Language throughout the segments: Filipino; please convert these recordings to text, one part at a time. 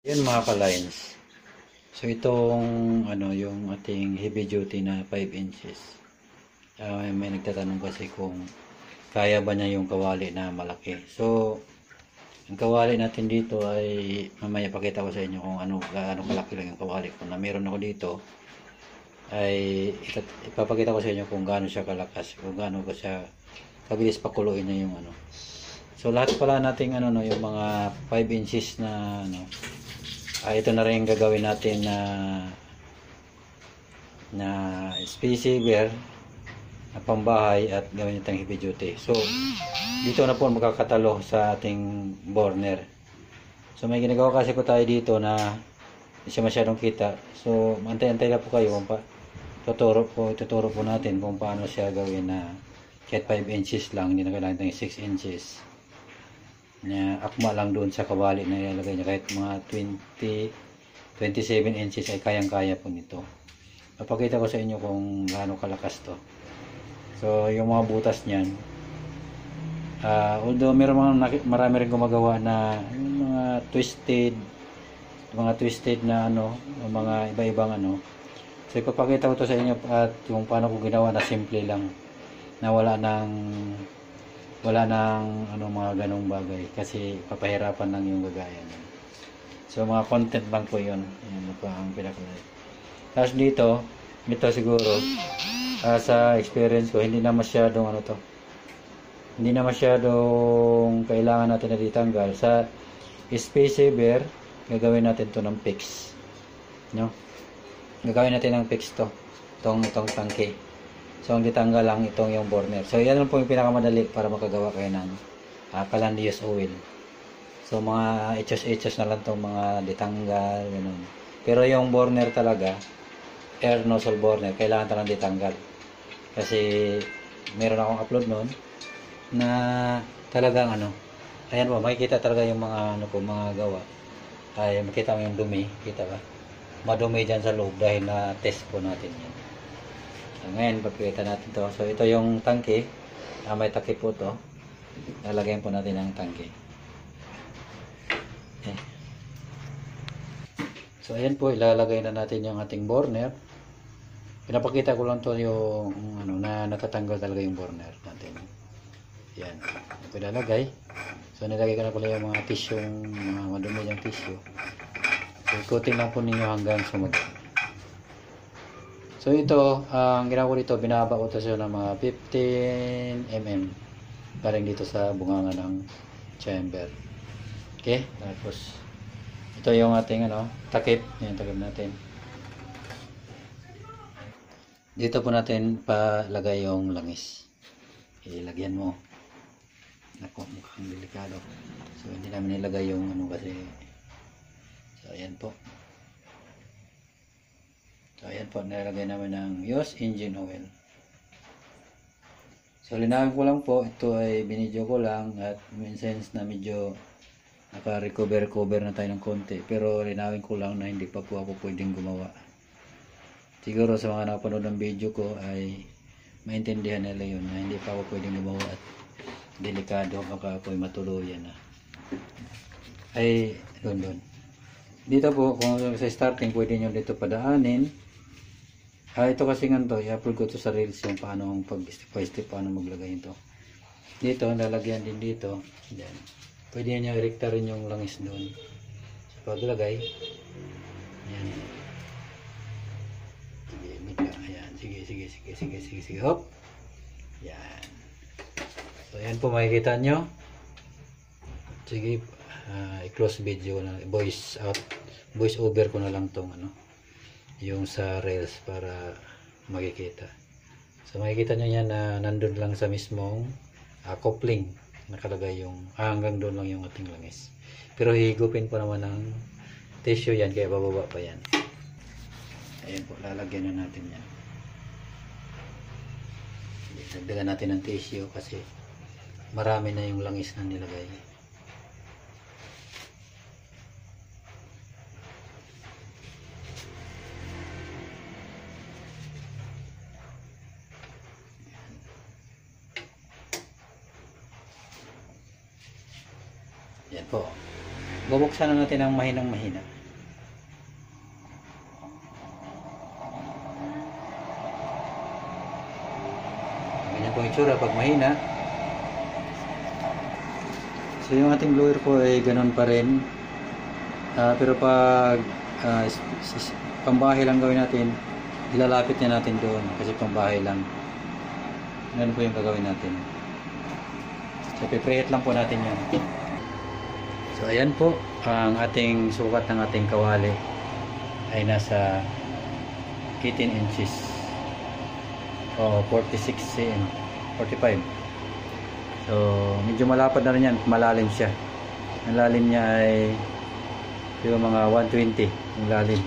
Yan mga ka-lines. So itong yung ating heavy duty na 5 inches. May nagtatanong kasi kung kaya ba niya yung kawali na malaki. So ang kawali natin dito ay mamaya pakita ko sa inyo kung gaano kalaki lang yung kawali ko na meron ako dito. Ay ipapakita ko sa inyo kung gaano siya kalakas, kung gaano ko siya kabilis pakuluin niya yung So lahat pala nating yung mga 5 inches na ito na rin gagawin natin na space saver na pambahay at gawin itong heavy duty. So dito na po magkakatalo sa ating burner. So may ginagawa kasi po tayo dito na hindi siya masyadong kita. So antay-antay lang po kayo kung tuturo po natin kung paano siya gawin na kahit 5 inches lang, hindi na kailangan ng 6 inches. Na akma lang doon sa kawali na ilalagay niya, kahit mga 27 inches ay kayang-kaya po nito. Papakita ko sa inyo kung gaano kalakas to. So yung mga butas niyan, although marami rin gumagawa na yung mga twisted na mga iba-ibang So ipapakita ko to sa inyo at yung paano ko ginawa na simple lang, na wala nang mga ganong bagay kasi papahirapan lang yung gagayan. So mga content lang po yun. Yan po ang pinaka-like. Tapos dito siguro sa experience ko, hindi na masyadong kailangan natin na ditanggal. Sa space saver, gagawin natin to ng fix. Gagawin natin ng fix to. Itong tangke. So ang ditanggal lang itong yung burner. So yan lang po yung pinakamadali para makagawa kayo ng Calandrias oil. So mga etchos na lang itong mga ditanggal, ganun. Pero yung burner talaga, air nozzle burner, kailangan talagang ditanggal. Kasi meron akong upload noon na talagang ayan po, makikita talaga yung mga mga gawa. Ay makita mo yung dumi, kita ba? Madumi dyan sa loob dahil na test po natin yan. So, ngayon papakita natin to. So ito yung tangke, may takip po to. Lalagyan po natin ang tangke. Okay. So ayan po, ilalagay na natin yung ating burner. Pinapakita ko lang to yung na natatanggal talaga yung burner natin. Yan, ito ilalagay. So nilagay ko na pala yung mga tissue, mga madumi yung tissue. So ikutin lang po ninyo hanggang sumagot. So ito, ang ginawa ko dito, binaba ko ito siya ng mga 15 mm galing dito sa bunganga ng chamber. Okay, tapos ito yung ating takip. Yan, takip natin. Dito po natin palagay yung langis. Ilagyan mo. Naku, mukhang delikado. So hindi namin nilagay yung kasi. So ayan po. So ayan po, nilagay namin ng used engine oil. So linawin ko lang po, ito ay binidyo ko lang at since na medyo naka-recover na tayo ng konti, pero linawin ko lang na hindi pa po ako pwedeng gumawa. Siguro sa mga napanood ng video ko ay maintindihan nila yun na hindi pa ako pwedeng gumawa at delikado, baka ako'y matuluyan na. Ay doon. Dito po, kung sa starting, pwede nyo dito padaanin. Ito kasi ganito, i-upload ko to sa reels yung paano pag-step by step paano maglagay ito. Dito, lalagyan din dito. Yan. Pwede nyo i-recta rin yung langis doon. So paglagay, yan. Sige, mika. Ayan. Sige. Hop. Yan. So yan po, makikita nyo. Sige, i-close video na, voice over ko na lang tong yung sa rails para makikita. So makikita nyo yan na nandun lang sa mismong coupling nakalagay yung hanggang doon lang yung ating langis. Pero higupin po naman ng tissue yan, kaya bababa pa yan. Ayan po, lalagyan na natin yan. Dagdagan natin ng tissue kasi marami na yung langis na nilagay. Yan po. Bubuksan na natin ang mahina. pong itsura pag mahina. So yung ating blower po ay ganun pa rin. Pero pag pambahay lang gawin natin, ilalapit niya natin doon kasi pambahay lang. Ganun po yung gagawin natin. So piprehet lang po natin yun. So ayan po, ang ating sukat ng ating kawali ay nasa 18 inches o 46 cm, 45. So medyo malapad na rin yan, malalim siya. Ang lalim niya ay yung mga 120 yung lalim.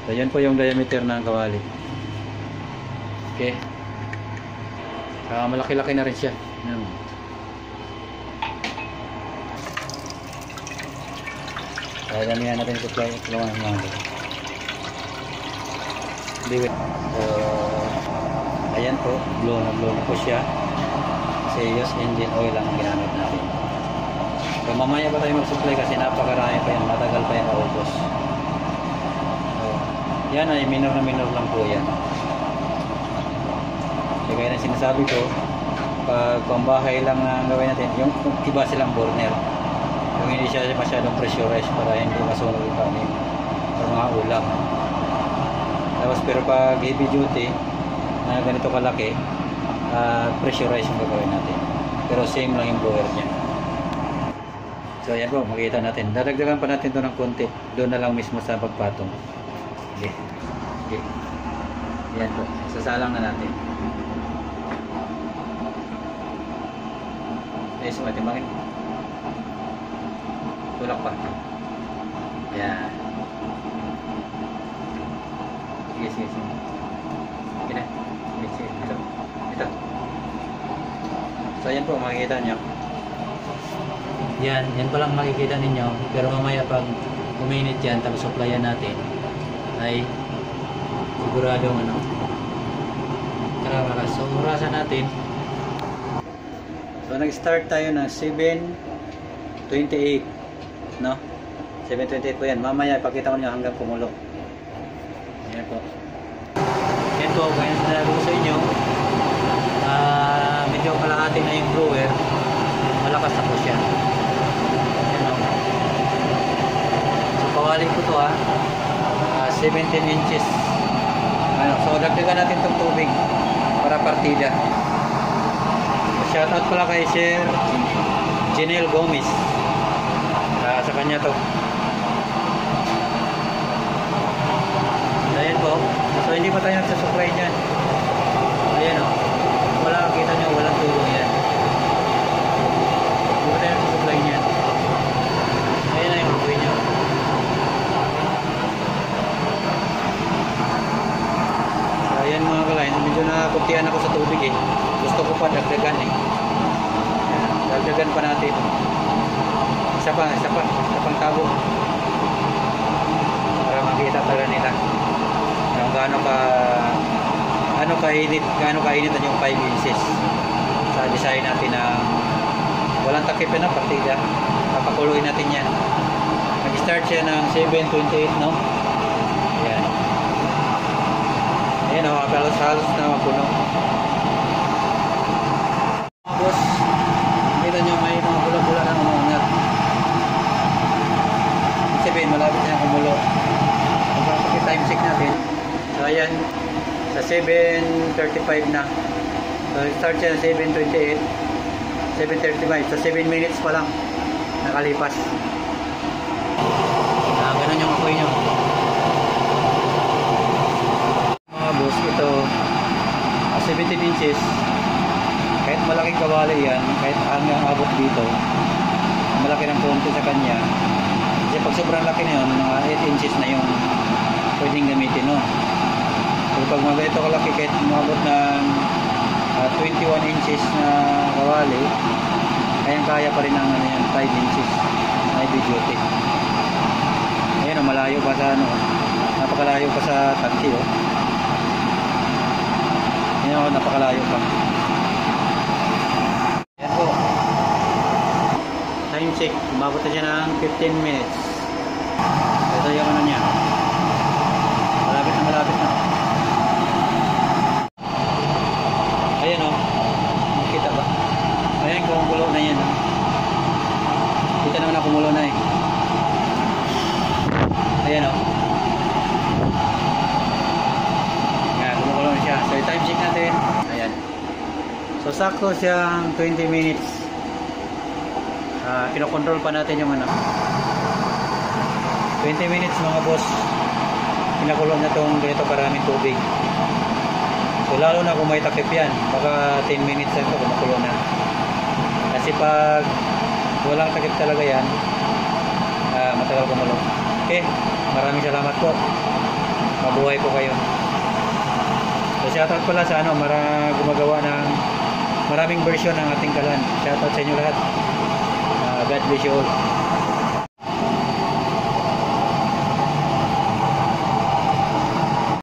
So yan po yung diameter ng kawali. Okay, malaki-laki na rin siya. Yan. Kaya damihan natin yung supply. Tulungan mga so, ayan po, blow na po siya kasi used engine oil lang ang ginamit natin. So mamaya pa tayo mag-supply kasi napakarami pa yan, matagal pa yan maubos. So yan ay minor na minor lang po yan. So kaya na sinasabi ko, pag pambahay lang na gawin natin, yung iba silang burner, yung hindi siya masyadong pressurized para hindi masunog yung kanin sa mga ulam. Tapos pero pag heavy duty na ganito kalaki, pressurized yung gagawin natin. Pero same lang yung blower niya. So ayan po, makikita natin. Dadagdagan pa natin doon ng konti. Doon na lang mismo sa pagpatong. Okay. Okay. Ayan po, sasalang na natin. Okay, so matimbangin. Tulak pa. Ayan. Sige. Okay na. Ito. So ayan po, makikita nyo. Yan pa lang makikita ninyo. Pero mamaya pag uminit yan, tapos supplyan natin, ay siguradong tara. So orasan natin. So nag-start tayo ng 7:28, no? 7:28 po yan. Mamaya ipakita ko nyo hanggang kumulo. Yan po. Yan po, kaya sinabi ko sa inyo, medyo kalahati na yung blower, malakas na po siya. Yan o. So kawali ko to 17 inches. So dagdagan natin itong tubig para partida. So, shoutout pala kay Sir Janelle Gomez. Sa kanya to. Ayan po. So hindi pa tayo nagsasupply dyan. Ayan o. Wala, kita nyo, walang tulong yan. Hindi pa tayo nagsasupply dyan. Ayan na yung buhay nyo. So ayan mga kalain, medyo nakuntian ako sa tubig eh. Gusto ko pa dagdagan eh. Dagdagan pa natin. Isa pang tabo. Para makita talaga nila gaano kainit yung 5 inches sa design natin na walang takip na partida. Papakuluin natin yan. Nag-start siya ng 7:28, no? Ayan. Ayan o, halos na mapuno. Tapos kita nyo may mga bula-bula na umangat. Sabihin malapit na kumulo. Time check natin. So ayan, sa 7:35 na. So start siya sa 7:28, 7:35. So 7 minutes pa lang nakalipas. Ganun yung apoy nyo. Mga boss, ito 17 inches. Kahit malaking kawali yan, kahit hanggang abot dito, malaki ng konti sa kanya. Kasi pag sobrang laki na yun, mga 8 inches na yung pwedeng gamitin, no? So pag mga ito kalaki, kahit umabot ng 21 inches na kawali, kaya pa rin ang 5 inches na heavy duty. Ayan o, malayo pa sa napakalayo pa sa tanki o. Ayan o, napakalayo pa. Ayan po, time check, umabot na siya ng 15 minutes. Ito yung ano niya, malapit na. na eh. Ayan o. Ayan, kumukulo na siya. So, i-time check natin. Ayan. So, sakto siyang 20 minutes. Kinokontrol pa natin yung ano. 20 minutes mga boss. Pinakulo na itong ganito karaming tubig. So, lalo na kung may takip yan. Baka 10 minutes na ito kumukulo na. Kasi pag walang takip talaga yan, matagal kumulo. Okay, maraming salamat po. Mabuhay po kayo. So, shoutout pala sa gumagawa ng maraming version ng ating kalan. Shoutout sa inyo lahat. God bless you all.